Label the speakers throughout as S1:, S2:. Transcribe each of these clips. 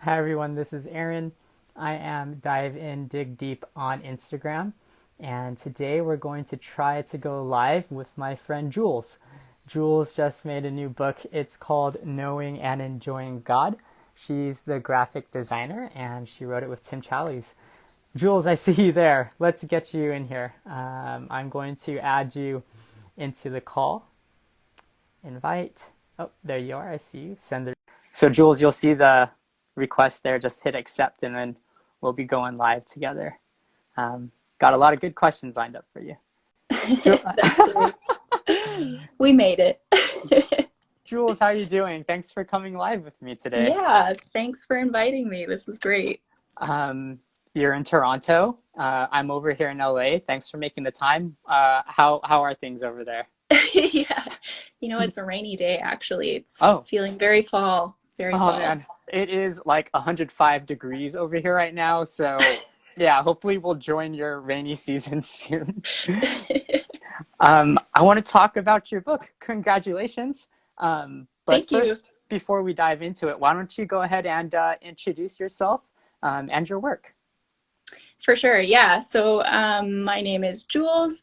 S1: Hi everyone, this is Aaron. I am Dive In Dig Deep on Instagram, and today we're going to try to go live with my friend Jules. Jules just made a new book. It's called Knowing and Enjoying God. She's the graphic designer, and she wrote it with Tim Challies. Jules, I see you there. Let's get you in here. I'm going to add you into the call. Invite. Oh, there you are. I see you. Send the. So Jules, you'll see the request there. Just hit accept, and then we'll be going live together. Got a lot of good questions lined up for you.
S2: That's great. We made it.
S1: Jules, how are you doing? Thanks for coming live with me today.
S2: Yeah, thanks for inviting me. This is great.
S1: Um, you're in Toronto. I'm over here in LA. Thanks for making the time. How are things over there?
S2: Yeah. It's a rainy day actually. It's
S1: Oh,
S2: feeling very fall, very
S1: oh
S2: fall.
S1: man, it is like 105 degrees over here right now. So yeah, hopefully we'll join your rainy season soon. I want to talk about your book. Congratulations. But
S2: Thank you.
S1: first, before we dive into it, why don't you go ahead and introduce yourself and your work?
S2: For sure. Yeah. So my name is Jules.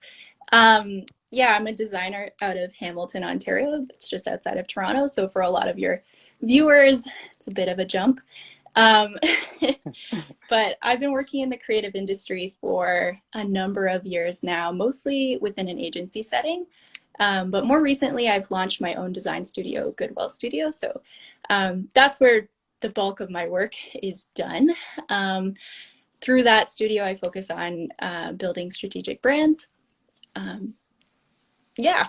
S2: Yeah, I'm a designer out of Hamilton, Ontario. It's just outside of Toronto. So for a lot of your viewers, it's a bit of a jump. Um, but I've been working in the creative industry for a number of years now, mostly within an agency setting. But more recently, I've launched my own design studio, Goodwill Studio. So that's where the bulk of my work is done. Through that studio, I focus on building strategic brands. Um, yeah.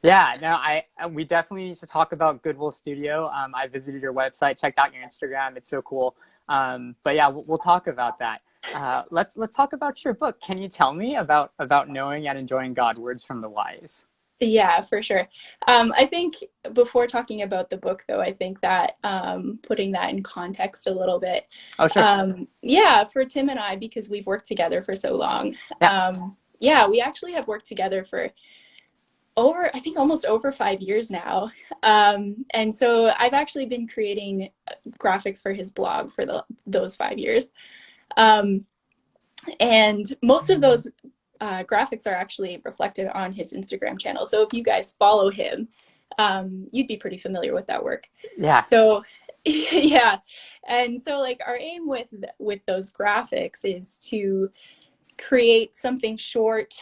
S1: Yeah, no, I we definitely need to talk about Goodwill Studio. I visited your website, checked out your Instagram. It's so cool. But yeah, we'll talk about that. Let's talk about your book. Can you tell me about knowing and enjoying God? Words from the Wise.
S2: Yeah, for sure. I think before talking about the book, though, I think that putting that in context a little bit,
S1: Oh, sure.
S2: yeah, for Tim and I, because we've worked together for so long.
S1: Yeah.
S2: Yeah, we actually have worked together for I think almost over 5 years now. And so I've actually been creating graphics for his blog for those 5 years. Um, and most of those graphics are actually reflected on his Instagram channel. So if you guys follow him, you'd be pretty familiar with that work.
S1: Yeah.
S2: So yeah, and so like our aim with those graphics is to create something short,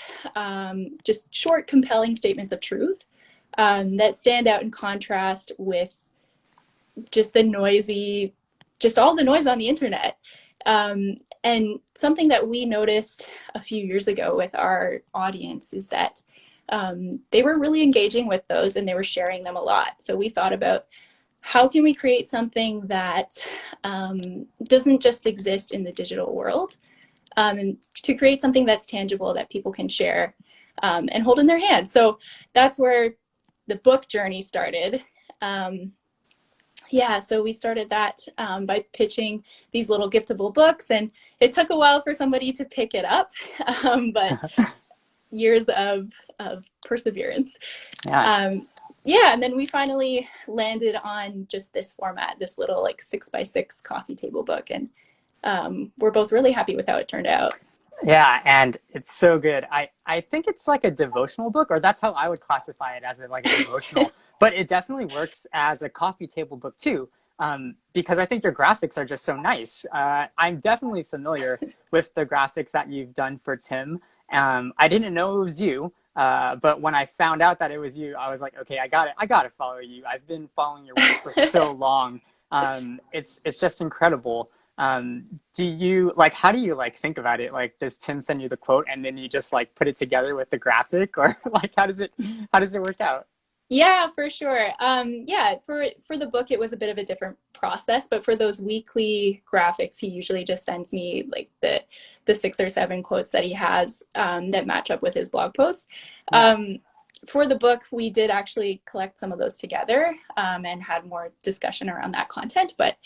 S2: just short, compelling statements of truth that stand out in contrast with just the noisy, just all the noise on the internet. And something that we noticed a few years ago with our audience is that they were really engaging with those and they were sharing them a lot. So we thought about how can we create something that doesn't just exist in the digital world, and to create something that's tangible that people can share and hold in their hands. So that's where the book journey started. Yeah, so we started that by pitching these little giftable books, and it took a while for somebody to pick it up, but years of perseverance.
S1: Yeah.
S2: Um, yeah, and then we finally landed on just this format, this little like 6x6 coffee table book, and we're both really happy with how it turned out.
S1: Yeah, and it's so good. I think it's like a devotional book, or that's how I would classify it as like a devotional. But it definitely works as a coffee table book too, because I think your graphics are just so nice. I'm definitely familiar with the graphics that you've done for Tim. I didn't know it was you, but when I found out that it was you, I was like, okay, I got to follow you. I've been following your work for so long. It's just incredible. Do you like, how do you like think about it? Like, does Tim send you the quote and then you just like put it together with the graphic, or like how does it work out?
S2: Yeah, for sure. Yeah, for the book, it was a bit of a different process, but for those weekly graphics, he usually just sends me like the 6 or 7 quotes that he has that match up with his blog posts.
S1: Yeah.
S2: For the book, we did actually collect some of those together and had more discussion around that content. But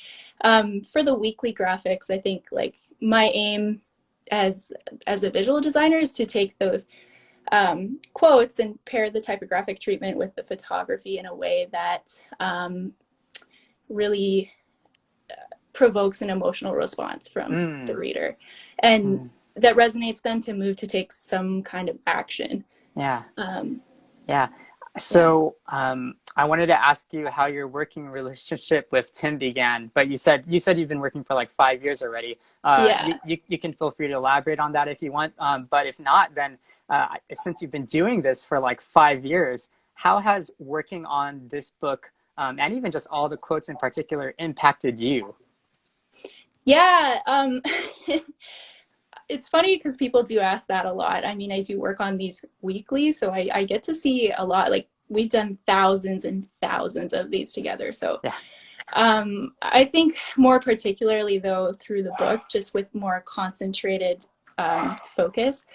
S2: for the weekly graphics, I think like my aim as as a visual designer is to take those quotes and pair the typographic treatment with the photography in a way that really provokes an emotional response from the
S1: Mm,
S2: reader, and
S1: mm,
S2: that resonates them to move to take some kind of action.
S1: yeah.
S2: Um,
S1: Yeah.
S2: yeah,
S1: So, I wanted to ask you how your working relationship with Tim began, but you said you've been working for like 5 years already.
S2: yeah.
S1: You can feel free to elaborate on that if you want. But if not, then since you've been doing this for like 5 years, how has working on this book, and even just all the quotes in particular, impacted you?
S2: Yeah, it's funny because people do ask that a lot. I mean, I do work on these weekly, so I get to see a lot. Like, we've done thousands and thousands of these together. So
S1: Yeah.
S2: I think more particularly, though, through the book, just with more concentrated focus,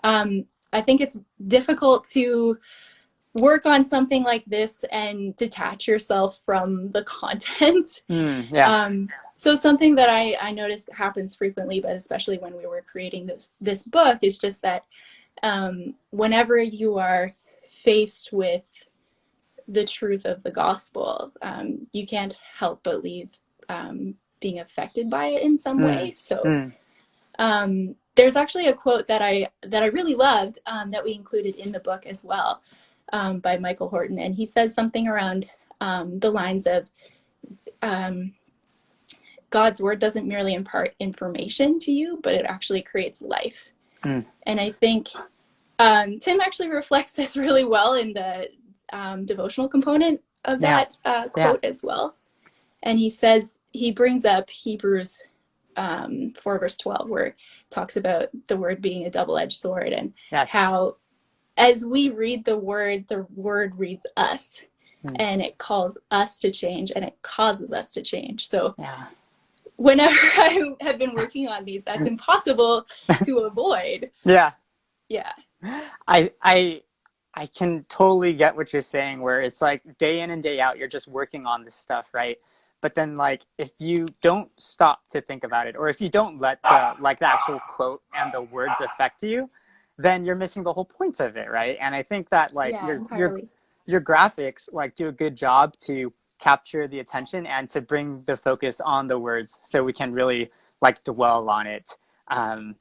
S2: I think it's difficult to work on something like this and detach yourself from the content.
S1: Yeah.
S2: So something that I noticed happens frequently, but especially when we were creating this book, is just that whenever you are faced with the truth of the gospel, you can't help but leave being affected by it in some
S1: Mm,
S2: way. So
S1: mm,
S2: there's actually a quote that I really loved, that we included in the book as well, by Michael Horton, and he says something around the lines of, um, God's word doesn't merely impart information to you, but it actually creates life.
S1: mm.
S2: And I think Tim actually reflects this really well in the devotional component of
S1: Yeah.
S2: that
S1: Yeah.
S2: quote as well. And he brings up Hebrews 4 verse 12, where it talks about the word being a double-edged sword, and
S1: Yes.
S2: how as we read the word reads us,
S1: Mm,
S2: and it calls us to change, and it causes us to change. So
S1: yeah.
S2: whenever I have been working on these, that's impossible to avoid.
S1: Yeah.
S2: Yeah.
S1: I I I can totally get what you're saying, where it's like day in and day out, you're just working on this stuff, right? But then like if you don't stop to think about it, or if you don't let the actual quote and the words affect you, then you're missing the whole point of it, right? And I think that like
S2: Yeah, entirely.
S1: your graphics like do a good job to capture the attention and to bring the focus on the words so we can really like dwell on it. Um,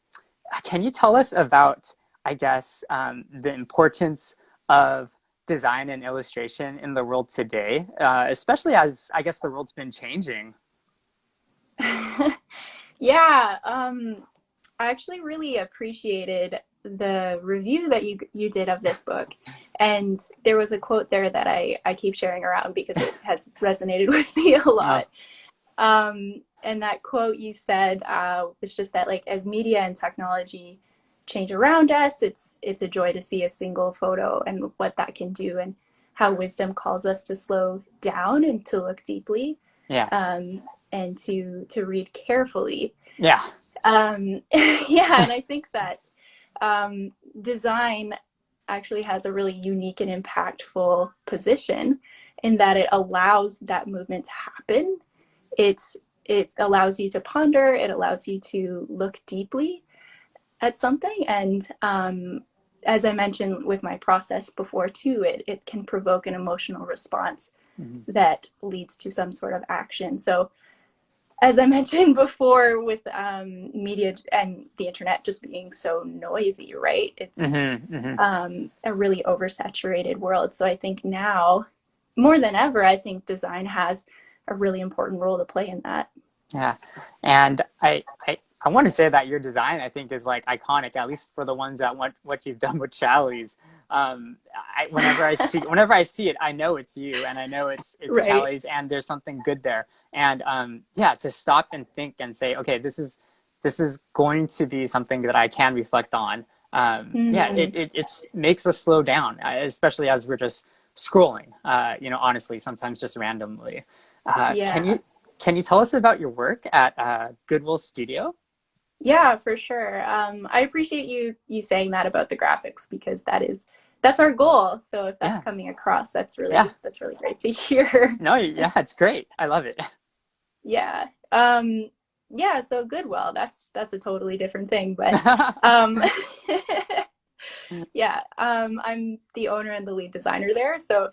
S1: can you tell us about, I guess, the importance of design and illustration in the world today, especially as I guess the world's been changing?
S2: Yeah, I actually really appreciated the review that you did of this book. And there was a quote there that I keep sharing around because it has resonated with me a
S1: Oh,
S2: lot. And that quote you said was just that, like, as media and technology change around us, it's a joy to see a single photo and what that can do, and how wisdom calls us to slow down and to look deeply,
S1: yeah,
S2: um, and to read carefully.
S1: yeah,
S2: Yeah, and I think that design actually has a really unique and impactful position in that it allows that movement to happen. It's it allows you to ponder. It allows you to look deeply at something, and as I mentioned with my process before too, it can provoke an emotional response
S1: mhm,
S2: that leads to some sort of action. So as I mentioned before, with media and the internet just being so noisy, right? It's
S1: mhm, mhm.
S2: a really oversaturated world. So I think now, more than ever, I think design has a really important role to play in that.
S1: Yeah, and I want to say that your design I think is like iconic, at least for the ones that what you've done with Challies. Whenever I see it, I know it's you, and I know it's
S2: Right.
S1: Challies, and there's something good there. And yeah, to stop and think and say, okay, this is going to be something that I can reflect on. Yeah,
S2: Mm,
S1: it makes us slow down, especially as we're just scrolling. Honestly, sometimes just randomly. Uh, can
S2: yeah.
S1: you can you tell us about your work at Goodwill Studio?
S2: Yeah, for sure. I appreciate you saying that about the graphics, because that's our goal. So if that's
S1: Yeah,
S2: coming across,
S1: yeah.
S2: that's really great to hear.
S1: No, yeah, it's great. I love it.
S2: Yeah. Yeah, so Goodwill, that's a totally different thing, but um yeah, I'm the owner and the lead designer there. So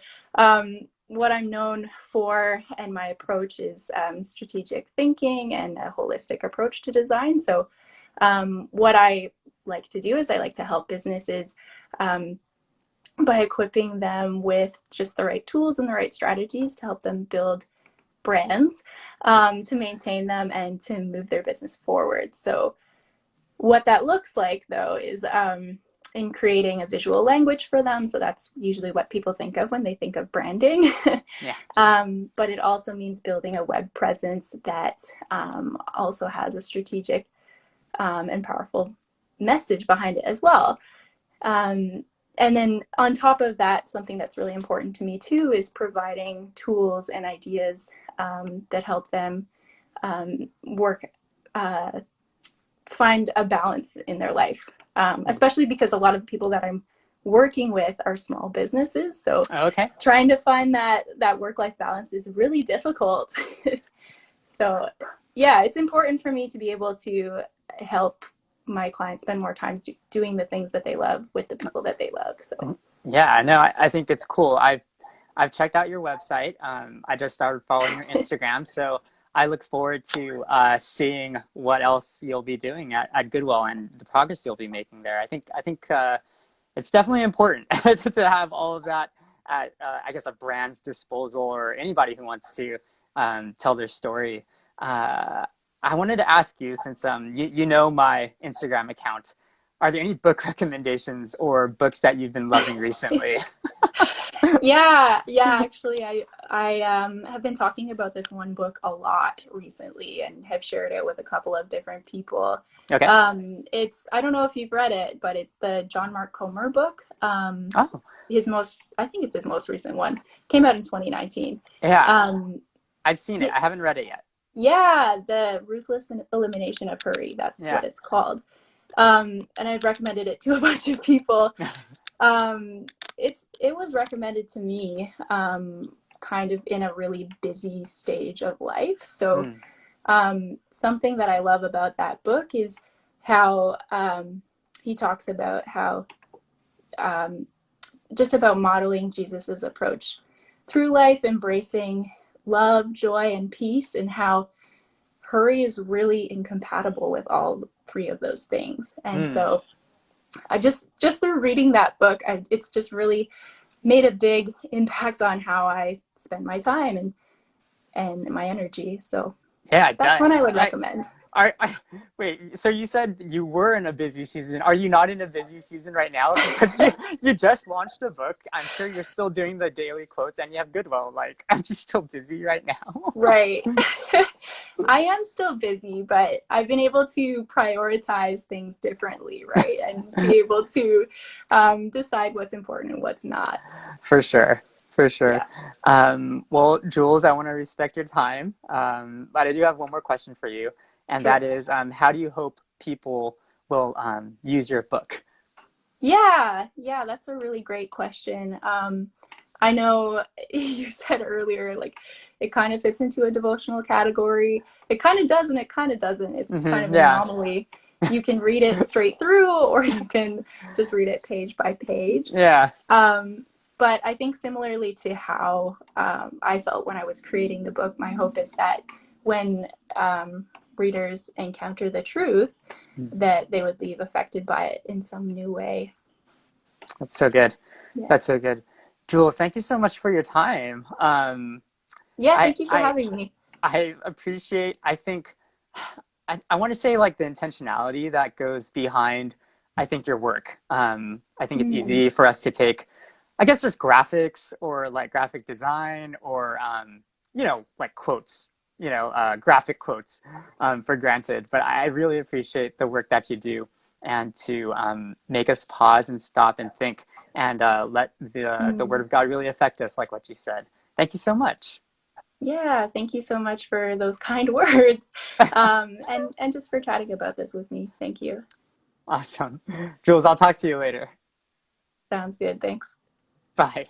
S2: what I'm known for, and my approach is strategic thinking and a holistic approach to design. So what I like to do is I like to help businesses by equipping them with just the right tools and the right strategies to help them build brands, to maintain them, and to move their business forward. So what that looks like, though, is in creating a visual language for them. So that's usually what people think of when they think of branding.
S1: Yeah.
S2: But it also means building a web presence that also has a strategic and powerful message behind it as well. And then on top of that, something that's really important to me too is providing tools and ideas that help them find a balance in their life, especially because a lot of the people that I'm working with are small businesses. So
S1: Okay.
S2: trying to find that work-life balance is really difficult. So yeah, it's important for me to be able to help my clients spend more time doing the things that they love with the people that they love. So
S1: Yeah, no, I think it's cool. I've checked out your website. I just started following your Instagram, so I look forward to seeing what else you'll be doing at Goodwill and the progress you'll be making there. I think it's definitely important to have all of that at I guess a brand's disposal, or anybody who wants to tell their story. I wanted to ask you, since you know my Instagram account, are there any book recommendations or books that you've been loving recently?
S2: yeah, actually, I have been talking about this one book a lot recently and have shared it with a couple of different people.
S1: Okay.
S2: It's, I don't know if you've read it, but it's the John Mark Comer book.
S1: Oh,
S2: I think it's his most recent one. Came out in 2019.
S1: yeah.
S2: Um,
S1: I've seen it. I haven't read it yet.
S2: yeah, The Ruthless Elimination of Hurry. That's
S1: Yeah.
S2: what it's called. And I've recommended it to a bunch of people. It was recommended to me kind of in a really busy stage of life. So something that I love about that book is how he talks about how just about modeling Jesus's approach through life, embracing love, joy, and peace, and how hurry is really incompatible with all three of those things. And so I just through reading that book, it's just really made a big impact on how I spend my time and my energy. So
S1: Yeah,
S2: that's one I would recommend.
S1: wait, so you said you were in a busy season. Are you not in a busy season right now? Because you just launched a book. I'm sure you're still doing the daily quotes and you have Goodwill. Like, aren't you still busy right now?
S2: Right. I am still busy, but I've been able to prioritize things differently, right? And be able to decide what's important and what's not.
S1: For sure. For sure.
S2: Yeah.
S1: Well, Jules, I want to respect your time. But I do have one more question for you. And
S2: Sure.
S1: that is, how do you hope people will use your book?
S2: Yeah, that's a really great question. I know you said earlier, like it kind of fits into a devotional category. It kind of does and it kind of doesn't. It's kind of an
S1: Yeah.
S2: anomaly. You can read it straight through, or you can just read it page by page.
S1: Yeah.
S2: But I think similarly to how I felt when I was creating the book, my hope is that when readers encounter the truth, that they would leave affected by it in some new way.
S1: That's so good.
S2: Yeah.
S1: That's so good. Jules, thank you so much for your time.
S2: Yeah,
S1: I,
S2: thank you for
S1: I,
S2: having me.
S1: I appreciate, I think, I want to say like the intentionality that goes behind, I think, your work. I think it's easy for us to take, I guess, just graphics or like graphic design or, like quotes, graphic quotes for granted. But I really appreciate the work that you do, and to make us pause and stop and think, and let the word of God really affect us, like what you said. Thank you so much.
S2: Yeah, thank you so much for those kind words, and just for chatting about this with me. Thank you.
S1: Awesome. Jules, I'll talk to you later.
S2: Sounds good. Thanks.
S1: Bye.